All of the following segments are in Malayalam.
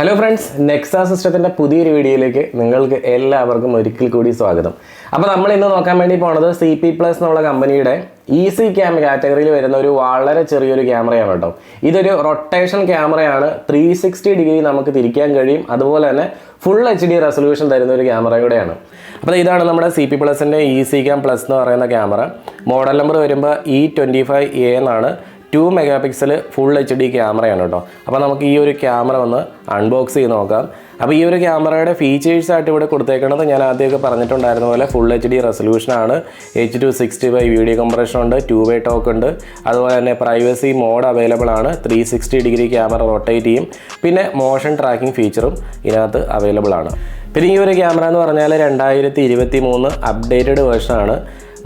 Hello friends, Nexa സിസ്റ്റത്തിന്റെ പുതിയൊരു വീഡിയോയിലേക്ക് നിങ്ങൾക്ക് എല്ലാവർക്കും ഒരിക്കൽ കൂടി സ്വാഗതം. അപ്പോൾ നമ്മൾ ഇന്ന് നോക്കാൻ വേണ്ടി പോകുന്നത് CP+ എന്നുള്ള കമ്പനിയുടെ EzyKam കാറ്റഗറിയിൽ വരുന്ന ഒരു വളരെ ചെറിയൊരു ക്യാമറയാണ് കേട്ടോ. ഇതൊരു റൊട്ടേഷൻ ക്യാമറയാണ്, 360 ഡിഗ്രി നമുക്ക് തിരിക്കാൻ കഴിയും. അതുപോലെ തന്നെ ഫുൾ HD റെസൊല്യൂഷൻ തരുന്ന ഒരു ക്യാമറ കൂടെയാണ്. അപ്പോൾ ഇതാണ് നമ്മുടെ CP+ന്റെ EzyKam Plus എന്ന് പറയുന്ന ക്യാമറ. മോഡൽ നമ്പർ വരുമ്പോൾ E25A എന്നാണ്. 2 മെഗാപിക്സൽ ഫുൾ HD ക്യാമറയാണ് കേട്ടോ. അപ്പോൾ നമുക്ക് ഈ ഒരു ക്യാമറ ഒന്ന് അൺബോക്സ് ചെയ്ത് നോക്കാം. അപ്പോൾ ഈ ഒരു ക്യാമറയുടെ ഫീച്ചേഴ്സായിട്ട് ഇവിടെ കൊടുത്തേക്കുന്നത് ഞാൻ ആദ്യമൊക്കെ പറഞ്ഞിട്ടുണ്ടായിരുന്ന പോലെ full HD റെസൊല്യൂഷനാണ്, H265 video compression ഉണ്ട്, 2-way ടോക്ക് ഉണ്ട്, അതുപോലെ തന്നെ പ്രൈവസി മോഡ് അവൈലബിൾ ആണ്, 360 ഡിഗ്രി ക്യാമറ റൊട്ടേറ്റ് ചെയ്യും, പിന്നെ മോഷൻ ട്രാക്കിംഗ് ഫീച്ചറും ഇതിനകത്ത് അവൈലബിൾ ആണ്. പിന്നെ ഈ ഒരു ക്യാമറ എന്ന് പറഞ്ഞാൽ 2023 അപ്ഡേറ്റഡ് വേർഷനാണ്.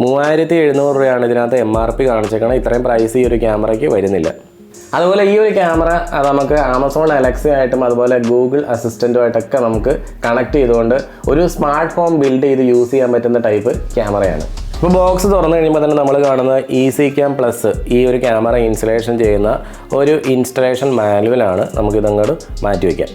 3700 രൂപയാണ് ഇതിനകത്ത് MRP കാണിച്ചേക്കണം. ഇത്രയും പ്രൈസ് ഈ ഒരു ക്യാമറയ്ക്ക് വരുന്നില്ല. അതുപോലെ ഈ ഒരു ക്യാമറ നമുക്ക് ആമസോൺ അലക്സയായിട്ടും അതുപോലെ ഗൂഗിൾ അസിസ്റ്റൻറ്റുമായിട്ടൊക്കെ നമുക്ക് കണക്ട് ചെയ്തുകൊണ്ട് ഒരു സ്മാർട്ട് ഫോൺ ബിൽഡ് ചെയ്ത് യൂസ് ചെയ്യാൻ പറ്റുന്ന ടൈപ്പ് ക്യാമറയാണ്. ഇപ്പോൾ ബോക്സ് തുറന്നു കഴിയുമ്പോൾ തന്നെ നമ്മൾ കാണുന്നത് EzyKam Plus ഈ ഒരു ക്യാമറ ഇൻസ്റ്റലേഷൻ ചെയ്യുന്ന ഒരു ഇൻസ്റ്റലേഷൻ മാനുവലാണ്. നമുക്കിതങ്ങോട്ട് മാറ്റി വയ്ക്കാം.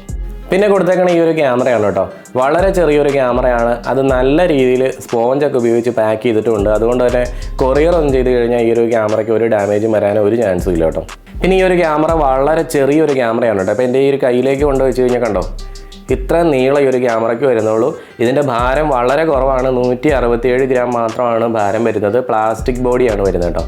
പിന്നെ കൊടുത്തേക്കണ ഈ ഒരു ക്യാമറയാണ് കേട്ടോ. വളരെ ചെറിയൊരു ക്യാമറയാണ്. അത് നല്ല രീതിയിൽ സ്പോഞ്ചൊക്കെ ഉപയോഗിച്ച് പാക്ക് ചെയ്തിട്ടുണ്ട്. അതുകൊണ്ട് തന്നെ കൊറിയർ ഒന്നും ചെയ്ത് കഴിഞ്ഞാൽ ഈ ഒരു ക്യാമറയ്ക്ക് ഒരു ഡാമേജും വരാനോ ഒരു ചാൻസും ഇല്ല കേട്ടോ. പിന്നെ ഈ ഒരു ക്യാമറ വളരെ ചെറിയൊരു ക്യാമറയാണ് കേട്ടോ. അപ്പോൾ എൻ്റെ ഈ ഒരു കയ്യിലേക്ക് കൊണ്ടുവച്ച് കഴിഞ്ഞാൽ കണ്ടോ, ഇത്ര നീളം ഈ ഒരു ക്യാമറയ്ക്ക് വരുന്നുള്ളൂ. ഇതിൻ്റെ ഭാരം വളരെ കുറവാണ്, 167 ഗ്രാം മാത്രമാണ് ഭാരം വരുന്നത്. പ്ലാസ്റ്റിക് ബോഡിയാണ് വരുന്നത് കേട്ടോ.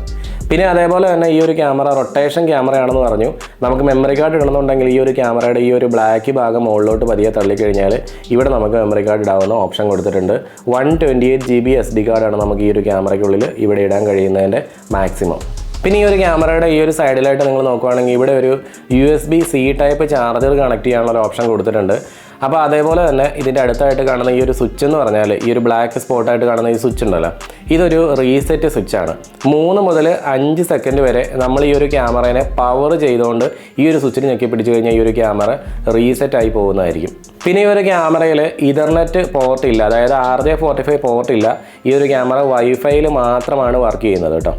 പിന്നെ അതേപോലെ തന്നെ ഈ ഒരു ക്യാമറ റൊട്ടേഷൻ ക്യാമറയാണെന്ന് പറഞ്ഞു. നമുക്ക് മെമ്മറി കാർഡ് ഇടണമെന്നുണ്ടെങ്കിൽ ഈ ഒരു ക്യാമറയുടെ ഈ ഒരു ബ്ലാക്ക് ഭാഗം മുകളിലോട്ട് പതിയെ തള്ളിക്കഴിഞ്ഞാൽ ഇവിടെ നമുക്ക് മെമ്മറി കാർഡ് ഇടാവുന്ന ഓപ്ഷൻ കൊടുത്തിട്ടുണ്ട്. 128 GB SD കാർഡാണ് നമുക്ക് ഈ ഒരു ക്യാമറയ്ക്കുള്ളിൽ ഇവിടെ ഇടാൻ കഴിയുന്നതിൻ്റെ മാക്സിമം. പിന്നെ ഈ ഒരു ക്യാമറയുടെ ഈ ഒരു സൈഡിലായിട്ട് നിങ്ങൾ നോക്കുകയാണെങ്കിൽ ഇവിടെ ഒരു USB-C ടൈപ്പ് ചാർജർ കണക്ട് ചെയ്യാനുള്ള ഒരു ഓപ്ഷൻ കൊടുത്തിട്ടുണ്ട്. അപ്പോൾ അതേപോലെ തന്നെ ഇതിൻ്റെ അടുത്തായിട്ട് കാണുന്ന ഈ ഒരു സ്വിച്ച് എന്ന് പറഞ്ഞാൽ ഈ ഒരു ബ്ലാക്ക് സ്പോട്ടായിട്ട് കാണുന്ന ഈ സ്വിച്ച് ഉണ്ടല്ലോ, ഇതൊരു റീസെറ്റ് സ്വിച്ചാണ്. 3 മുതൽ 5 സെക്കൻഡ് വരെ നമ്മൾ ഈ ഒരു ക്യാമറേനെ പവർ ചെയ്തുകൊണ്ട് ഈ ഒരു സ്വിച്ചിൽ ഞെക്കി പിടിച്ചു കഴിഞ്ഞാൽ ഈ ഒരു ക്യാമറ റീസെറ്റ് ആയി പോകുന്നതായിരിക്കും. പിന്നെ ഈ ഒരു ക്യാമറയിൽ ഇഥർനെറ്റ് പോർട്ട് ഇല്ല, അതായത് RJ45 പോർട്ട് ഇല്ല. ഈ ഒരു ക്യാമറ വൈഫൈയിൽ മാത്രമാണ് വർക്ക് ചെയ്യുന്നത് കേട്ടോ.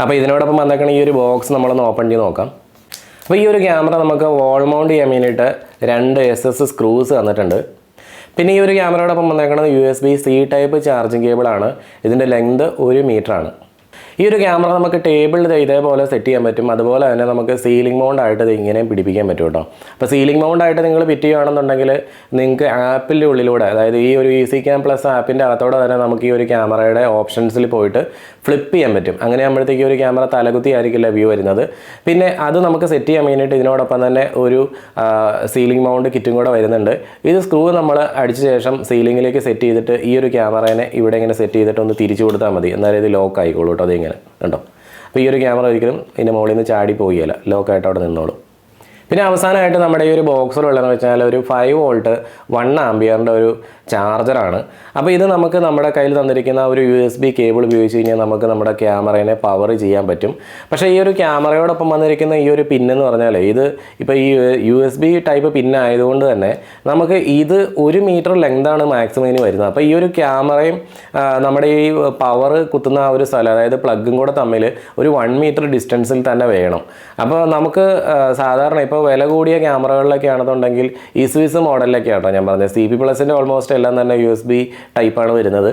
അപ്പോൾ ഇതിനോടൊപ്പം വന്നേക്കണ ഈ ഒരു ബോക്സ് നമ്മളൊന്ന് ഓപ്പൺ ചെയ്ത് നോക്കാം. അപ്പോൾ ഈ ഒരു ക്യാമറ നമുക്ക് വാൾ മൗണ്ട് ചെയ്യാൻ വേണ്ടിയിട്ട് 2 SS സ്ക്രൂസ് തന്നിട്ടുണ്ട്. പിന്നെ ഈ ഒരു ക്യാമറയോടൊപ്പം വന്നേക്കുന്നത് USB-C ടൈപ്പ് ചാർജിങ് കേബിളാണ്. ഇതിൻ്റെ ലെങ്ത് 1 മീറ്ററാണ്. ഈ ഒരു ക്യാമറ നമുക്ക് ടേബിളിൽ ഇതേപോലെ സെറ്റ് ചെയ്യാൻ പറ്റും. അതുപോലെ തന്നെ നമുക്ക് സീലിംഗ് മൗണ്ടായിട്ട് ഇത് ഇങ്ങനെ പിടിപ്പിക്കാൻ പറ്റും കേട്ടോ. അപ്പോൾ സീലിംഗ് മൗണ്ടായിട്ട് നിങ്ങൾ ഫിറ്റ് ചെയ്യുകയാണെന്നുണ്ടെങ്കിൽ നിങ്ങൾക്ക് ആപ്പിൻ്റെ ഉള്ളിലൂടെ, അതായത് ഈ ഒരു EzyKam Plus ആപ്പിൻ്റെ അകത്തോടെ തന്നെ നമുക്ക് ഈ ഒരു ക്യാമറയുടെ ഓപ്ഷൻസിൽ പോയിട്ട് ഫ്ലിപ്പ് ചെയ്യാൻ പറ്റും. അങ്ങനെ ആകുമ്പോഴത്തേക്ക് ഒരു ക്യാമറ തലകുത്തി ആയിരിക്കില്ല വ്യൂ വരുന്നത്. പിന്നെ അത് നമുക്ക് സെറ്റ് ചെയ്യാൻ വേണ്ടിയിട്ട് ഇതിനോടൊപ്പം തന്നെ ഒരു സീലിംഗ് മൗണ്ട് കിറ്റും കൂടെ വരുന്നുണ്ട്. ഇത് സ്ക്രൂ നമ്മൾ അടിച്ച ശേഷം സീലിങ്ങിലേക്ക് സെറ്റ് ചെയ്തിട്ട് ഈ ഒരു ക്യാമറേനെ ഇവിടെ ഇങ്ങനെ സെറ്റ് ചെയ്തിട്ട് ഒന്ന് തിരിച്ചു കൊടുത്താൽ മതി. എന്നാലും ഇത് ലോക്ക് ആയിക്കോളൂ കേട്ടോ. അതിങ്ങനെ കണ്ടോ. അപ്പോൾ ഈ ഒരു ക്യാമറ ഒരിക്കലും ഇതിൻ്റെ മുകളിൽ നിന്ന് ചാടി പോവുകയില്ല, ലോക്കായിട്ട് അവിടെ നിന്നോളും. പിന്നെ അവസാനമായിട്ട് നമ്മുടെ ഈ ഒരു ബോക്സിലുള്ളതെന്ന് വെച്ചാൽ ഒരു 5 വോൾട്ട് 1 ആംപിയറിൻ്റെ ഒരു ചാർജറാണ്. അപ്പോൾ ഇത് നമുക്ക് നമ്മുടെ കയ്യിൽ തന്നിരിക്കുന്ന ഒരു USB കേബിൾ ഉപയോഗിച്ച് കഴിഞ്ഞാൽ നമുക്ക് നമ്മുടെ ക്യാമറേനെ പവർ ചെയ്യാൻ പറ്റും. പക്ഷേ ഈ ഒരു ക്യാമറയോടൊപ്പം വന്നിരിക്കുന്ന ഈ ഒരു പിന്നെന്ന് പറഞ്ഞാൽ ഇത് ഇപ്പോൾ ഈ USB ടൈപ്പ് പിന്നായതുകൊണ്ട് തന്നെ നമുക്ക് ഇത് 1 മീറ്റർ ലെങ്താണ് മാക്സിമം ഇതിന് വരുന്നത്. അപ്പോൾ ഈ ഒരു ക്യാമറയും നമ്മുടെ ഈ പവർ കുത്തുന്ന ആ ഒരു സ്ഥലം, അതായത് പ്ലഗും കൂടെ തമ്മിൽ ഒരു 1 മീറ്റർ ഡിസ്റ്റൻസിൽ തന്നെ വേണം. അപ്പോൾ നമുക്ക് സാധാരണ ഇപ്പോൾ വില കൂടിയ ക്യാമറകളിലൊക്കെ ആണെന്നുണ്ടെങ്കിൽ ഇസ്വിസ് മോഡലിലൊക്കെ ആട്ടോ ഞാൻ പറഞ്ഞത്. CP+ൻ്റെ ഓൾമോസ്റ്റ് എല്ലാം തന്നെ USB ടൈപ്പാണ് വരുന്നത്.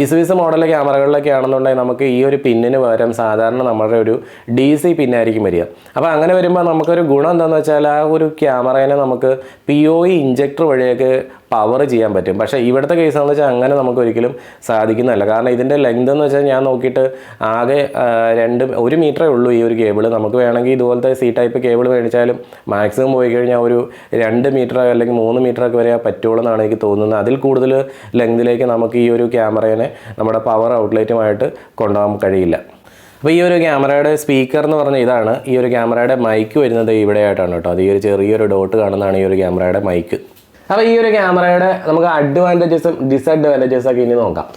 ഇസ്വിസ് മോഡലിലെ ക്യാമറകളിലൊക്കെ ആണെന്നുണ്ടെങ്കിൽ നമുക്ക് ഈ ഒരു പിന്നിന് പകരം സാധാരണ നമ്മുടെ ഒരു DC പിന്നായിരിക്കും വരിക. അപ്പോൾ അങ്ങനെ വരുമ്പോൾ നമുക്കൊരു ഗുണം എന്താണെന്ന് വെച്ചാൽ ആ ഒരു ക്യാമറേനെ നമുക്ക് POE ഇഞ്ചക്ടർ വഴിയൊക്കെ പവർ ചെയ്യാൻ പറ്റും. പക്ഷേ ഇവിടുത്തെ കേസ് എന്ന് വെച്ചാൽ അങ്ങനെ നമുക്ക് ഒരിക്കലും സാധിക്കുന്നതല്ല. കാരണം ഇതിൻ്റെ ലെങ്ത് എന്ന് വെച്ചാൽ ഞാൻ നോക്കിയിട്ട് ആകെ 1 മീറ്ററേ ഉള്ളൂ ഈ ഒരു കേബിൾ. നമുക്ക് വേണമെങ്കിൽ ഇതുപോലത്തെ C ടൈപ്പ് കേബിൾ മേടിച്ചാലും മാക്സിമം പോയി കഴിഞ്ഞാൽ ഒരു 2 മീറ്റർ അല്ലെങ്കിൽ 3 മീറ്ററൊക്കെ വരെ പറ്റുള്ളൂ എന്നാണ് എനിക്ക് തോന്നുന്നത്. അതിൽ കൂടുതൽ ലെങ്തിലേക്ക് നമുക്ക് ഈ ഒരു ക്യാമറേനെ നമ്മുടെ പവർ ഔട്ട്ലെറ്റുമായിട്ട് കൊണ്ടുപോകാൻ കഴിയില്ല. അപ്പോൾ ഈ ഒരു ക്യാമറയുടെ സ്പീക്കർ എന്ന് പറഞ്ഞാൽ ഇതാണ്. ഈ ഒരു ക്യാമറയുടെ മൈക്ക് വരുന്നത് ഇവിടെയായിട്ടാണ് കേട്ടോ. അത് ഈ ഒരു ചെറിയൊരു ഡോട്ട് കാണുന്നതാണ് ഈ ഒരു ക്യാമറയുടെ മൈക്ക്. അപ്പോൾ ഈ ഒരു ക്യാമറയുടെ നമുക്ക് അഡ്വാൻറ്റേജസും ഡിസഡ്വാൻറ്റേജസും ഒക്കെ ഇനി നോക്കാം.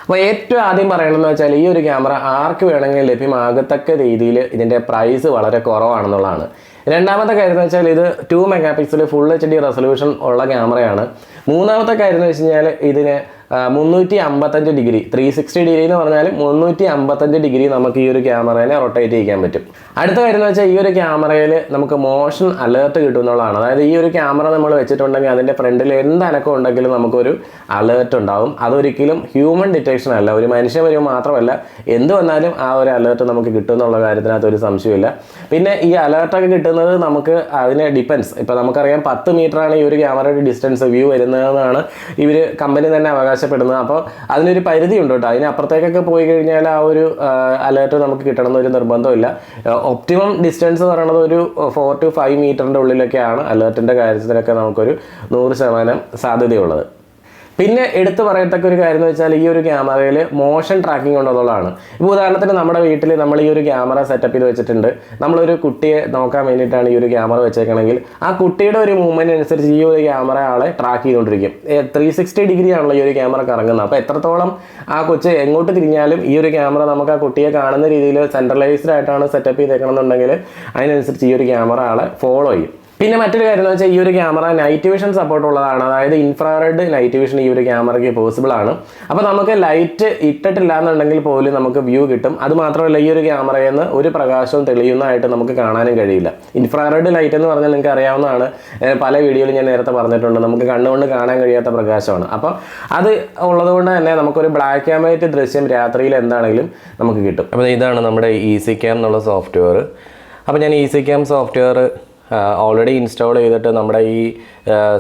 അപ്പോൾ ഏറ്റവും ആദ്യം പറയണമെന്ന് വെച്ചാൽ ഈ ഒരു ക്യാമറ ആർക്ക് വേണമെങ്കിലും ലഭ്യമാകത്തക്ക രീതിയിൽ ഇതിൻ്റെ പ്രൈസ് വളരെ കുറവാണെന്നുള്ളതാണ്. രണ്ടാമത്തെ കാര്യം എന്ന് വെച്ചാൽ ഇത് 2 മെഗാപിക്സൽ ഫുൾ HD റെസൊല്യൂഷൻ ഉള്ള ക്യാമറയാണ്. മൂന്നാമത്തെ കാര്യം എന്ന് വെച്ച് കഴിഞ്ഞാൽ ഇതിന് 355 ഡിഗ്രി 360 എന്ന് പറഞ്ഞാൽ 355 നമുക്ക് ഈ ഒരു ക്യാമറേനെ റൊട്ടേറ്റ് ചെയ്യിക്കാൻ പറ്റും. അടുത്ത കാര്യം എന്ന് വെച്ചാൽ ഈ ഒരു ക്യാമറയിൽ നമുക്ക് മോഷൻ അലേർട്ട് കിട്ടും എന്നുള്ളതാണ്. അതായത് ഈ ഒരു ക്യാമറ നമ്മൾ വെച്ചിട്ടുണ്ടെങ്കിൽ അതിൻ്റെ ഫ്രണ്ടിൽ എന്ത് അനക്കം ഉണ്ടെങ്കിലും നമുക്കൊരു അലേർട്ട് ഉണ്ടാവും. അതൊരിക്കലും ഹ്യൂമൻ ഡിറ്റക്ഷൻ അല്ല, ഒരു മനുഷ്യ വരുമ്പോൾ മാത്രമല്ല, എന്ത് വന്നാലും ആ ഒരു അലേർട്ട് നമുക്ക് കിട്ടും എന്നുള്ള കാര്യത്തിനകത്ത് ഒരു സംശയമില്ല. പിന്നെ ഈ അലേർട്ടൊക്കെ കിട്ടുന്നത് നമുക്ക് അതിനെ ഡിപ്പെൻസ്. ഇപ്പോൾ നമുക്കറിയാം 10 മീറ്ററാണ് ഈ ഒരു ക്യാമറയുടെ ഡിസ്റ്റൻസ് വ്യൂ വരുന്നതെന്നാണ് ഇവർ കമ്പനി തന്നെ അവകാശപ്പെടുന്നത്. അപ്പോൾ അതിനൊരു പരിധി ഉണ്ട് കേട്ടോ. അതിനപ്പുറത്തേക്കൊക്കെ പോയി കഴിഞ്ഞാൽ ആ ഒരു അലേർട്ട് നമുക്ക് കിട്ടണമെന്നൊരു നിർബന്ധമില്ല. ഒപ്റ്റിമം ഡിസ്റ്റൻസ് എന്ന് പറയുന്നത് ഒരു 4 to 5 മീറ്ററിൻ്റെ ഉള്ളിലൊക്കെയാണ് അലേർട്ടിൻ്റെ കാര്യത്തിലൊക്കെ നമുക്കൊരു 100% സാധ്യതയുള്ളത്. പിന്നെ എടുത്തു പറയത്തക്ക ഒരു കാര്യം എന്ന് വെച്ചാൽ ഈ ഒരു ക്യാമറയിൽ മോഷൻ ട്രാക്കിംഗ് ഉണ്ടെന്നുള്ളതാണ്. ഇപ്പോൾ ഉദാഹരണത്തിന് നമ്മുടെ വീട്ടിൽ നമ്മൾ ഈ ഒരു ക്യാമറ സെറ്റപ്പ് ചെയ്ത് വെച്ചിട്ടുണ്ട്. നമ്മളൊരു കുട്ടിയെ നോക്കാൻ വേണ്ടിയിട്ടാണ് ഈ ഒരു ക്യാമറ വെച്ചേക്കണമെങ്കിൽ ആ കുട്ടിയുടെ ഒരു മൂവ്മെൻറ്റ് അനുസരിച്ച് ഈ ഒരു ക്യാമറ ആളെ ട്രാക്ക് ചെയ്തുകൊണ്ടിരിക്കും. 360 ഡിഗ്രി ആണല്ലോ ഈ ഒരു ക്യാമറ കറങ്ങുന്നത്. അപ്പോൾ എത്രത്തോളം ആ കൊച്ച് എങ്ങോട്ട് തിരിഞ്ഞാലും ഈ ഒരു ക്യാമറ നമുക്ക് ആ കുട്ടിയെ കാണുന്ന രീതിയിൽ സെൻട്രലൈസ്ഡ് ആയിട്ടാണ് സെറ്റപ്പ് ചെയ്തേക്കണമെന്നുണ്ടെങ്കിൽ അതിനനുസരിച്ച് ഈ ഒരു ക്യാമറ ആളെ ഫോളോ ചെയ്യും. പിന്നെ മറ്റൊരു കാര്യം എന്ന് വെച്ചാൽ ഈ ഒരു ക്യാമറ നൈറ്റ് വിഷൻ സപ്പോർട്ട് ഉള്ളതാണ്. അതായത് ഇൻഫ്രാറെഡ് നൈറ്റ് വിഷൻ ഈ ഒരു ക്യാമറയ്ക്ക് പോസിബിൾ ആണ്. അപ്പോൾ നമുക്ക് ലൈറ്റ് ഇട്ടിട്ടില്ല എന്നുണ്ടെങ്കിൽ പോലും നമുക്ക് വ്യൂ കിട്ടും. അതുമാത്രമല്ല ഈ ഒരു ക്യാമറയിൽ നിന്ന് ഒരു പ്രകാശവും തെളിയുന്നതായിട്ട് നമുക്ക് കാണാനും കഴിയില്ല. ഇൻഫ്രാറെഡ് ലൈറ്റ് എന്ന് പറഞ്ഞാൽ നിങ്ങൾക്ക് അറിയാവുന്നതാണ്, പല വീഡിയോയിലും ഞാൻ നേരത്തെ പറഞ്ഞിട്ടുണ്ട്, നമുക്ക് കണ്ണുകൊണ്ട് കാണാൻ കഴിയാത്ത പ്രകാശമാണ്. അപ്പോൾ അത് ഉള്ളതുകൊണ്ട് തന്നെ നമുക്കൊരു ബ്ലാക്ക് ആൻഡ് വൈറ്റ് ദൃശ്യം രാത്രിയിൽ എന്താണെങ്കിലും നമുക്ക് കിട്ടും. അപ്പോൾ ഇതാണ് നമ്മുടെ EzyKam എന്നുള്ള സോഫ്റ്റ്വെയർ. അപ്പോൾ ഞാൻ EzyKam സോഫ്റ്റ്വെയർ ഓൾറെഡി ഇൻസ്റ്റാൾ ചെയ്തിട്ട് നമ്മുടെ ഈ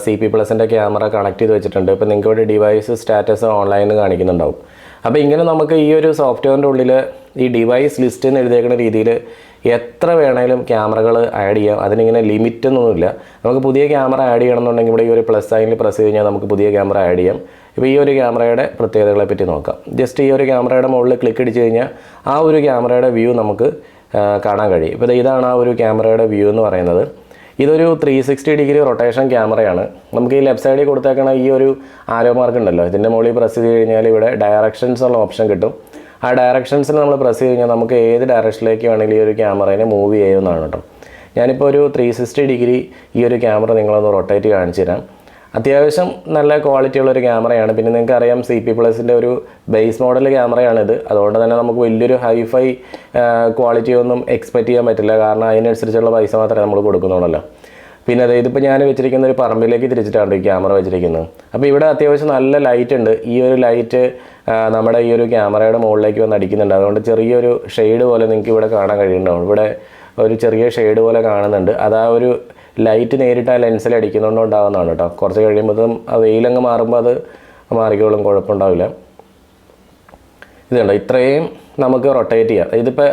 CP+ൻ്റെ ക്യാമറ കണക്ട് ചെയ്ത് വെച്ചിട്ടുണ്ട്. ഇപ്പോൾ നിങ്ങൾക്ക് ഇവിടെ ഡിവൈസ് സ്റ്റാറ്റസ് ഓൺലൈനിൽ കാണിക്കുന്നുണ്ടാവും. അപ്പോൾ ഇങ്ങനെ നമുക്ക് ഈ ഒരു സോഫ്റ്റ്വെയറിൻ്റെ ഉള്ളിൽ ഈ ഡിവൈസ് ലിസ്റ്റ് എന്ന് എഴുതിയേക്കുന്ന രീതിയിൽ എത്ര വേണമെങ്കിലും ക്യാമറകൾ ആഡ് ചെയ്യാം. അതിനിങ്ങനെ ലിമിറ്റൊന്നുമില്ല. നമുക്ക് പുതിയ ക്യാമറ ആഡ് ചെയ്യണമെന്നുണ്ടെങ്കിൽ ഇവിടെ ഈ ഒരു പ്ലസ് സൈനിൽ പ്രസ് ചെയ്ത് കഴിഞ്ഞാൽ നമുക്ക് പുതിയ ക്യാമറ ആഡ് ചെയ്യാം. ഇപ്പോൾ ഈ ഒരു ക്യാമറയുടെ പ്രത്യേകതകളെ പറ്റി നോക്കാം. ജസ്റ്റ് ഈ ഒരു ക്യാമറയുടെ മുകളിൽ ക്ലിക്ക് അടിച്ച് കഴിഞ്ഞാൽ ആ ഒരു ക്യാമറയുടെ വ്യൂ നമുക്ക് കാണാൻ കഴിയും. ഇപ്പോൾ ഇതാണ് ആ ഒരു ക്യാമറയുടെ വ്യൂ എന്ന് പറയുന്നത്. ഇതൊരു 360 ഡിഗ്രി റൊട്ടേഷൻ ക്യാമറയാണ്. നമുക്ക് ഈ ലെഫ്റ്റ് സൈഡിൽ കൊടുത്തേക്കണ ഈ ഒരു ആരോ മാർക്ക് ഉണ്ടല്ലോ, ഇതിൻ്റെ മുകളിൽ പ്രസ് ചെയ്ത് കഴിഞ്ഞാൽ ഇവിടെ ഡയറക്ഷൻസ് ഉള്ള ഓപ്ഷൻ കിട്ടും. ആ ഡയറക്ഷൻസിൽ നമ്മൾ പ്രസ് ചെയ്ത് കഴിഞ്ഞാൽ നമുക്ക് ഏത് ഡയറക്ഷനിലേക്ക് വേണമെങ്കിലും ഈ ഒരു ക്യാമറേനെ മൂവ് ചെയ്യുന്നതാണ് കേട്ടോ. ഞാനിപ്പോൾ ഒരു 360 ഡിഗ്രി ഈ ഒരു ക്യാമറ നിങ്ങളൊന്ന് റൊട്ടേറ്റ് കാണിച്ചു തരാം. അത്യാവശ്യം നല്ല ക്വാളിറ്റി ഉള്ളൊരു ക്യാമറയാണ്. പിന്നെ നിങ്ങൾക്ക് അറിയാം CP+ൻ്റെ ഒരു ബേസ് മോഡൽ ക്യാമറയാണിത്. അതുകൊണ്ട് തന്നെ നമുക്ക് വലിയൊരു ഹൈഫൈ ക്വാളിറ്റി ഒന്നും എക്സ്പെക്റ്റ് ചെയ്യാൻ പറ്റില്ല. കാരണം അതിനനുസരിച്ചുള്ള പൈസ മാത്രമേ നമ്മൾ കൊടുക്കുന്നുള്ളൂ. പിന്നെ ഇതിപ്പോൾ ഞാൻ വെച്ചിരിക്കുന്ന ഒരു പറമ്പിലേക്ക് തിരിച്ചിട്ടാണ് ഈ ക്യാമറ വെച്ചിരിക്കുന്നത്. അപ്പോൾ ഇവിടെ അത്യാവശ്യം നല്ല ലൈറ്റ് ഉണ്ട്. ഈ ഒരു ലൈറ്റ് നമ്മുടെ ഈ ഒരു ക്യാമറയുടെ മുകളിലേക്ക് വന്ന് അടിക്കുന്നുണ്ട്. അതുകൊണ്ട് ചെറിയൊരു ഷെയ്ഡ് പോലെ നിങ്ങൾക്ക് ഇവിടെ കാണാൻ കഴിയുന്നുണ്ടാവും. ഇവിടെ ഒരു ചെറിയ ഷെയ്ഡ് പോലെ കാണുന്നുണ്ട്. അത് ആ ഒരു ലൈറ്റ് നേരിട്ട് ആ ലെൻസിൽ അടിക്കുന്നതുകൊണ്ട് ഉണ്ടാകുന്നതാണ് കേട്ടോ. കുറച്ച് കഴിയുമ്പോഴത്തും ആ വെയിലങ്ങ് മാറുമ്പോൾ അത് മാറിക്കോളും, കുഴപ്പമുണ്ടാവില്ല. ഇത് കണ്ടോ, ഇത്രയും നമുക്ക് റൊട്ടേറ്റ് ചെയ്യാം. ഇതിപ്പോൾ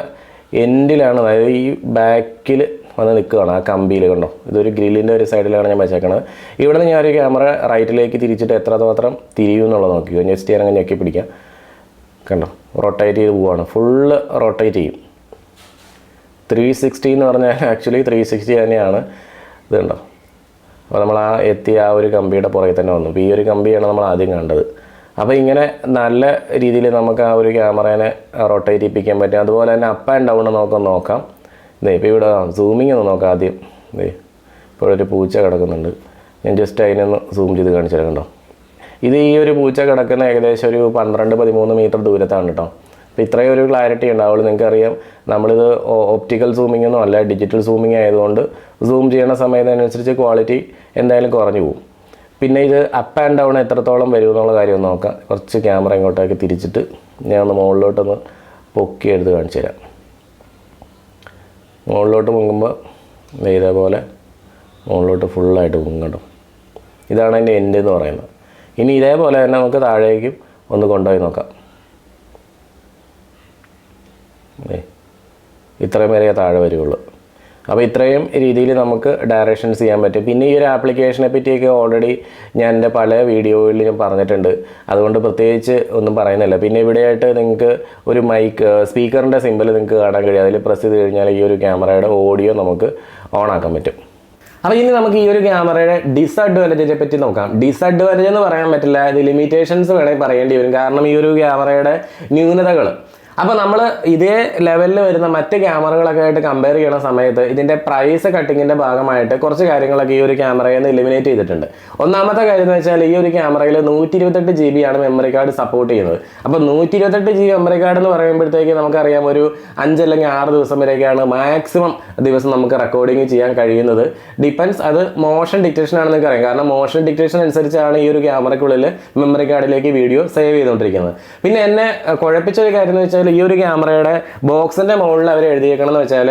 എൻഡിലാണ്, അതായത് ഈ ബാക്കിൽ വന്ന് നിൽക്കുകയാണ് ആ കമ്പിയിൽ. കണ്ടോ, ഇതൊരു ഗ്രില്ലിൻ്റെ ഒരു സൈഡിലാണ് ഞാൻ വെച്ചേക്കണത്. ഇവിടെ നിന്ന് ഞാനൊരു ക്യാമറ റൈറ്റിലേക്ക് തിരിച്ചിട്ട് എത്രമാത്രം തിരിയും എന്നുള്ളത് നോക്കിയോ. ജസ്റ്റ് ഞാനങ്ങനെ ഞെക്കി പിടിക്കാം. കണ്ടോ, റൊട്ടേറ്റ് ചെയ്ത് പോവുകയാണ്. ഫുള്ള് റൊട്ടേറ്റ് ചെയ്യും. 360 എന്ന് പറഞ്ഞാൽ ആക്ച്വലി 360 തന്നെയാണ്. ഇത് കണ്ടോ, അപ്പോൾ നമ്മൾ ആ എത്തിയ ആ ഒരു കമ്പിയുടെ പുറകെ തന്നെ വന്നു. അപ്പോൾ ഈ ഒരു കമ്പിയാണ് നമ്മൾ ആദ്യം കണ്ടത്. അപ്പോൾ ഇങ്ങനെ നല്ല രീതിയിൽ നമുക്ക് ആ ഒരു ക്യാമറേനെ റൊട്ടേറ്റ് ചെയ്യിപ്പിക്കാൻ പറ്റും. അതുപോലെ തന്നെ അപ്പ് ആൻഡ് ഡൗൺ നോക്കാം. ഇപ്പോൾ ഇവിടെ സൂമിങ് ഒന്ന് നോക്കാം ആദ്യം. ഇപ്പോഴൊരു പൂച്ച കിടക്കുന്നുണ്ട്. ഞാൻ ജസ്റ്റ് അതിനൊന്ന് സൂം ചെയ്ത് കാണിച്ചു തരാം. കണ്ടോ, ഇത് ഈ ഒരു പൂച്ച കിടക്കുന്ന ഏകദേശം ഒരു 12-13 മീറ്റർ ദൂരത്താണ് കേട്ടോ. അപ്പോൾ ഇത്രയും ഒരു ക്ലാരിറ്റി ഉണ്ടാവുള്ളൂ. നിങ്ങൾക്കറിയാം നമ്മളിത് ഓപ്റ്റിക്കൽ സൂമിംഗ് ഒന്നും അല്ല, ഡിജിറ്റൽ സൂമിംഗ് ആയതുകൊണ്ട് സൂം ചെയ്യണ സമയത്തനുസരിച്ച് ക്വാളിറ്റി എന്തായാലും കുറഞ്ഞു പോകും. പിന്നെ ഇത് അപ്പ് ആൻഡ് ഡൗൺ എത്രത്തോളം വരും എന്നുള്ള കാര്യം ഒന്ന് നോക്കാം. കുറച്ച് ക്യാമറ ഇങ്ങോട്ടേക്ക് തിരിച്ചിട്ട് ഞാൻ ഒന്ന് മുകളിലോട്ടൊന്ന് പൊക്കി എടുത്ത് കാണിച്ചു തരാം. മുകളിലോട്ട് പൊങ്ങുമ്പോൾ ഇതേപോലെ മുകളിലോട്ട് ഫുള്ളായിട്ട് പൊങ്ങട്ടോ. ഇതാണ് അതിൻ്റെ എൻഡ് എന്ന് പറയുന്നത്. ഇനി ഇതേപോലെ തന്നെ നമുക്ക് താഴേക്കും ഒന്ന് കൊണ്ടുപോയി നോക്കാം. ഇത്രയും വരെ താഴെ വരികയുള്ളൂ. അപ്പോൾ ഇത്രയും രീതിയിൽ നമുക്ക് ഡയറക്ഷൻസ് ചെയ്യാൻ പറ്റും. പിന്നെ ഈ ഒരു ആപ്ലിക്കേഷനെ പറ്റിയൊക്കെ ഓൾറെഡി ഞാൻ എൻ്റെ പല വീഡിയോയിൽ ഞാൻ പറഞ്ഞിട്ടുണ്ട്. അതുകൊണ്ട് പ്രത്യേകിച്ച് ഒന്നും പറയുന്നില്ല. പിന്നെ ഇവിടെയായിട്ട് നിങ്ങൾക്ക് ഒരു മൈക്ക് സ്പീക്കറിൻ്റെ സിമ്പിൾ നിങ്ങൾക്ക് കാണാൻ കഴിയും. അതിൽ പ്രസ് ചെയ്ത് കഴിഞ്ഞാൽ ഈ ഒരു ക്യാമറയുടെ ഓഡിയോ നമുക്ക് ഓൺ ആക്കാൻ പറ്റും. അപ്പോൾ ഇനി നമുക്ക് ഈ ഒരു ക്യാമറയുടെ ഡിസഡ്വാൻറ്റേജെ പറ്റി നോക്കാം. ഡിസഡ്വാൻറ്റേജ് എന്ന് പറയാൻ പറ്റില്ല, ഇത് ലിമിറ്റേഷൻസ് വേണമെങ്കിൽ പറയേണ്ടി വരും. കാരണം ഈ ഒരു ക്യാമറയുടെ ന്യൂനതകൾ, അപ്പോൾ നമ്മൾ ഇതേ ലെവലിൽ വരുന്ന മറ്റ് ക്യാമറകളൊക്കെ ആയിട്ട് കമ്പയർ ചെയ്യുന്ന സമയത്ത് ഇതിൻ്റെ പ്രൈസ് കട്ടിങ്ങിൻ്റെ ഭാഗമായിട്ട് കുറച്ച് കാര്യങ്ങളൊക്കെ ഈ ഒരു ക്യാമറയിൽ നിന്ന് എലിമിനേറ്റ് ചെയ്തിട്ടുണ്ട്. ഒന്നാമത്തെ കാര്യം എന്ന് വെച്ചാൽ ഈ ഒരു ക്യാമറയിൽ 128 GB ആണ് മെമ്മറി കാർഡ് സപ്പോർട്ട് ചെയ്യുന്നത്. അപ്പോൾ 128 GB മെമ്മറി കാർഡ് എന്ന് പറയുമ്പോഴത്തേക്ക് നമുക്കറിയാം ഒരു 5 അല്ലെങ്കിൽ 6 ദിവസം വരെയൊക്കെയാണ് മാക്സിമം ദിവസം നമുക്ക് റെക്കോർഡിങ് ചെയ്യാൻ കഴിയുന്നത്. ഡിപ്പെൻസ് അത് മോഷൻ ഡിറ്റക്ഷൻ ആണെന്ന് നിങ്ങൾക്ക് അറിയാം. കാരണം മോഷൻ ഡിറ്റക്ഷൻ അനുസരിച്ചാണ് ഈ ഒരു ക്യാമറയ്ക്കുള്ളിൽ മെമ്മറി കാർഡിലേക്ക് വീഡിയോ സേവ് ചെയ്തുകൊണ്ടിരിക്കുന്നത്. പിന്നെ എന്നെ കുഴപ്പിച്ച ഒരു കാര്യം എന്ന് വെച്ചാൽ ഈ ഒരു ക്യാമറയുടെ ബോക്സിൻ്റെ മുകളിൽ അവർ എഴുതിയേക്കണമെന്ന് വെച്ചാൽ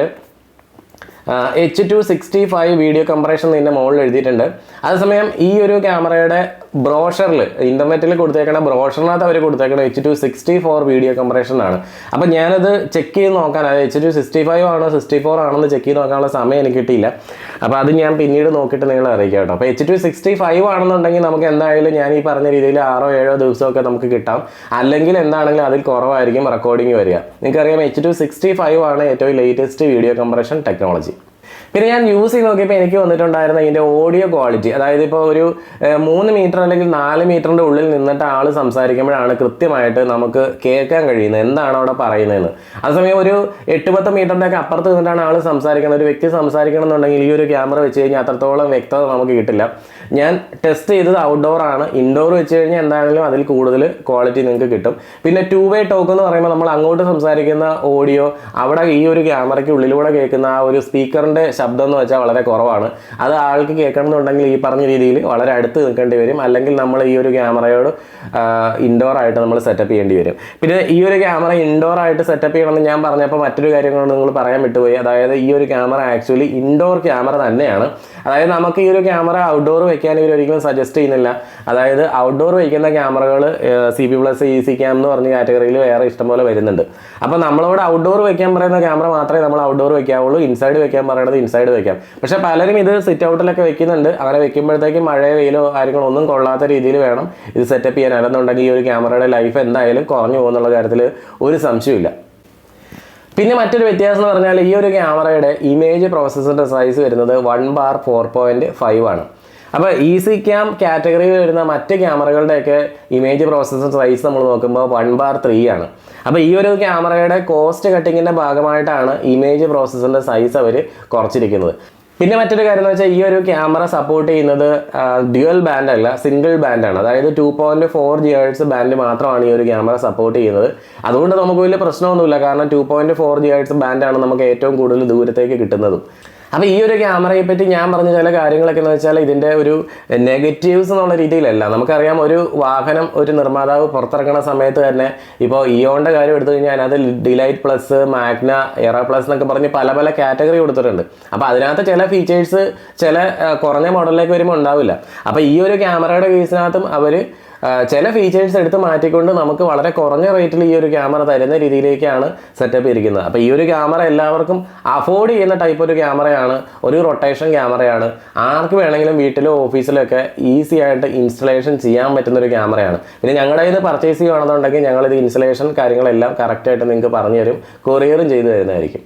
H265 വീഡിയോ കംപ്രഷൻ ഇതിൻ്റെ മുകളിൽ എഴുതിയിട്ടുണ്ട്. അതേസമയം ഈ ഒരു ക്യാമറയുടെ ബ്രോഷറിൽ ഇൻ്റർനെറ്റിൽ കൊടുത്തേക്കണ ബ്രോഷറിനകത്ത് അവർ കൊടുത്തേക്കണ H264 വീഡിയോ കംപ്രഷൻ ആണ്. അപ്പോൾ ഞാനത് ചെക്ക് ചെയ്ത് നോക്കാൻ, അത് H265 ആണോ 64 ആണെന്ന് ചെക്ക് ചെയ്ത് നോക്കാനുള്ള സമയം എനിക്ക് കിട്ടിയില്ല. അപ്പോൾ അത് ഞാൻ പിന്നീട് നോക്കിയിട്ട് നിങ്ങളെ അറിയിക്കാം കേട്ടോ. അപ്പോൾ H265 ആണെന്നുണ്ടെങ്കിൽ നമുക്ക് എന്തായാലും ഞാൻ ഈ പറഞ്ഞ രീതിയിൽ 6-7 ദിവസമൊക്കെ നമുക്ക് കിട്ടാം. അല്ലെങ്കിൽ എന്താണെങ്കിലും അതിൽ കുറവായിരിക്കും റെക്കോർഡിങ് വരിക. നിങ്ങൾക്കറിയാം H265 ആണ് ഏറ്റവും ലേറ്റസ്റ്റ് വീഡിയോ കംപ്രഷൻ ടെക്നോളജി. പിന്നെ ഞാൻ യൂസ് ചെയ്ത് നോക്കിയപ്പോൾ എനിക്ക് വന്നിട്ടുണ്ടായിരുന്ന ഇതിൻ്റെ ഓഡിയോ ക്വാളിറ്റി, അതായത് ഇപ്പോൾ ഒരു 3 മീറ്റർ അല്ലെങ്കിൽ 4 മീറ്ററിൻ്റെ ഉള്ളിൽ നിന്നിട്ട് ആൾ സംസാരിക്കുമ്പോഴാണ് കൃത്യമായിട്ട് നമുക്ക് കേൾക്കാൻ കഴിയുന്നത് എന്താണ് അവിടെ പറയുന്നതെന്ന്. അതേസമയം ഒരു 8-10 മീറ്ററിൻ്റെ ഒക്കെ അപ്പുറത്ത് നിന്നിട്ടാണ് ആൾ സംസാരിക്കുന്നത്. ഒരു വ്യക്തി സംസാരിക്കണം എന്നുണ്ടെങ്കിൽ ഈ ഒരു ക്യാമറ വെച്ച് കഴിഞ്ഞാൽ അത്രത്തോളം വ്യക്തത നമുക്ക് കിട്ടില്ല. ഞാൻ ടെസ്റ്റ് ചെയ്തത് ഔട്ട്ഡോർ ആണ്. ഇൻഡോർ വെച്ച് കഴിഞ്ഞാൽ എന്താണെങ്കിലും അതിൽ കൂടുതൽ ക്വാളിറ്റി നിങ്ങൾക്ക് കിട്ടും. പിന്നെ 2-way ടോക്ക് എന്ന് പറയുമ്പോൾ നമ്മൾ അങ്ങോട്ട് സംസാരിക്കുന്ന ഓഡിയോ അവിടെ ഈ ഒരു ക്യാമറയ്ക്ക് ഉള്ളിലൂടെ കേൾക്കുന്ന ആ ഒരു സ്പീക്കറിൻ്റെ ശബ്ദം എന്ന് വെച്ചാൽ വളരെ കുറവാണ്. അത് ആൾക്ക് കേൾക്കണം എന്നുണ്ടെങ്കിൽ ഈ പറഞ്ഞ രീതിയിൽ വളരെ അടുത്ത് നിൽക്കേണ്ടി വരും. അല്ലെങ്കിൽ നമ്മൾ ഈ ഒരു ക്യാമറയോട് ഇൻഡോർ ആയിട്ട് നമ്മൾ സെറ്റപ്പ് ചെയ്യേണ്ടി വരും. പിന്നെ ഈ ഒരു ക്യാമറ ഇൻഡോർ ആയിട്ട് സെറ്റപ്പ് ചെയ്യണമെന്ന് ഞാൻ പറഞ്ഞപ്പോൾ മറ്റൊരു കാര്യം കൊണ്ട് നിങ്ങൾ പറയാൻ വിട്ടുപോയി. അതായത് ഈ ഒരു ക്യാമറ ആക്ച്വലി ഇൻഡോർ ക്യാമറ തന്നെയാണ്. അതായത് നമുക്ക് ഈ ഒരു ക്യാമറ ഔട്ട്ഡോർ വെക്കാൻ ഇവർ ഒരിക്കലും സജസ്റ്റ് ചെയ്യുന്നില്ല. അതായത് ഔട്ട്ഡോർ വയ്ക്കുന്ന ക്യാമറകൾ CP+ EzyKam എന്ന് പറഞ്ഞ കാറ്റഗറിയിൽ വേറെ ഇഷ്ടംപോലെ വരുന്നുണ്ട്. അപ്പോൾ നമ്മളോട് ഔട്ട്ഡോർ വെക്കാൻ പറയുന്ന ക്യാമറ മാത്രമേ നമ്മൾ ഔട്ട്ഡോർ വെക്കാവുള്ളൂ. ഇൻസൈഡ് വെക്കാൻ പറയുന്നത് ഇൻസൈഡ് വെക്കാം. പക്ഷേ പലരും ഇത് സിറ്റ് ഔട്ടിലൊക്കെ വെക്കുന്നുണ്ട്. അങ്ങനെ വെക്കുമ്പോഴത്തേക്കും മഴയോ വെയിലോ കാര്യങ്ങളോ ഒന്നും കൊള്ളാത്ത രീതിയിൽ വേണം ഇത് സെറ്റപ്പ് ചെയ്യാൻ. അല്ലെന്നുണ്ടെങ്കിൽ ഈ ഒരു ക്യാമറയുടെ ലൈഫ് എന്തായാലും കുറഞ്ഞു പോകുന്നുള്ള കാര്യത്തിൽ ഒരു സംശയമില്ല. പിന്നെ മറ്റൊരു വ്യത്യാസം എന്ന് പറഞ്ഞാൽ ഈ ഒരു ക്യാമറയുടെ ഇമേജ് പ്രോസസ്സറിൻ്റെ സൈസ് വരുന്നത് 1/4.5 ആണ്. അപ്പോൾ EzyKam കാറ്റഗറിയിൽ വരുന്ന മറ്റ് ക്യാമറകളുടെയൊക്കെ ഇമേജ് പ്രോസസ്സർ സൈസ് നമ്മൾ നോക്കുമ്പോൾ 1/3 ആണ്. അപ്പോൾ ഈ ഒരു ക്യാമറയുടെ കോസ്റ്റ് കട്ടിങ്ങിൻ്റെ ഭാഗമായിട്ടാണ് ഇമേജ് പ്രോസസ്സറിൻ്റെ സൈസ് അവർ കുറച്ചിരിക്കുന്നത്. പിന്നെ മറ്റൊരു കാര്യം എന്ന് വെച്ചാൽ ഈ ഒരു ക്യാമറ സപ്പോർട്ട് ചെയ്യുന്നത് ഡ്യുവൽ ബാൻഡ് അല്ല, സിംഗിൾ ബാൻഡാണ്. അതായത് 2.4 GHz ബാൻഡ് മാത്രമാണ് ഈ ഒരു ക്യാമറ സപ്പോർട്ട് ചെയ്യുന്നത്. അതുകൊണ്ട് നമുക്ക് വലിയ പ്രശ്നമൊന്നുമില്ല. കാരണം 2.4 GHz ബാൻഡാണ് നമുക്ക് ഏറ്റവും കൂടുതൽ ദൂരത്തേക്ക് കിട്ടുന്നതും. അപ്പോൾ ഈ ഒരു ക്യാമറയെ പറ്റി ഞാൻ പറഞ്ഞ ചില കാര്യങ്ങളൊക്കെ എന്ന് വെച്ചാൽ ഇതിൻ്റെ ഒരു നെഗറ്റീവ്സ് എന്നുള്ള രീതിയിലല്ല. നമുക്കറിയാം ഒരു വാഹനം ഒരു നിർമ്മാതാവ് പുറത്തിറക്കുന്ന സമയത്ത് തന്നെ ഇപ്പോൾ ഇയോണിൻ്റെ കാര്യം എടുത്തു കഴിഞ്ഞാൽ അതിനകത്ത് ഡിലൈറ്റ് പ്ലസ്, മാഗ്ന, എറ പ്ലസ് എന്നൊക്കെ പറഞ്ഞ് പല പല കാറ്റഗറി കൊടുത്തിട്ടുണ്ട്. അപ്പോൾ അതിനകത്ത് ചില ഫീച്ചേഴ്സ് ചില കുറഞ്ഞ മോഡലിലേക്ക് വരുമ്പോൾ ഉണ്ടാവില്ല. അപ്പോൾ ഈ ഒരു ക്യാമറയുടെ കേസിനകത്തും അവർ ചില ഫീച്ചേഴ്സ് എടുത്ത് മാറ്റിക്കൊണ്ട് നമുക്ക് വളരെ കുറഞ്ഞ റേറ്റിൽ ഈ ഒരു ക്യാമറ തരുന്ന രീതിയിലേക്കാണ് സെറ്റപ്പ് ചെയ്തിരിക്കുന്നത്. അപ്പോൾ ഈ ഒരു ക്യാമറ എല്ലാവർക്കും അഫോർഡ് ചെയ്യുന്ന ടൈപ്പ് ഒരു ക്യാമറയാണ്. ഒരു റൊട്ടേഷൻ ക്യാമറയാണ്. ആർക്ക് വേണമെങ്കിലും വീട്ടിലോ ഓഫീസിലോ ഒക്കെ ഈസി ആയിട്ട് ഇൻസ്റ്റലേഷൻ ചെയ്യാൻ പറ്റുന്ന ഒരു ക്യാമറയാണ്. പിന്നെ ഞങ്ങളുടെ കയ്യിൽ നിന്ന് പർച്ചേസ് ചെയ്യുകയാണെന്നുണ്ടെങ്കിൽ ഞങ്ങളിത് ഇൻസ്റ്റലേഷൻ കാര്യങ്ങളെല്ലാം കറക്റ്റായിട്ട് നിങ്ങൾക്ക് പറഞ്ഞു തരും, കൊറിയറും ചെയ്തു തരുന്നതായിരിക്കും.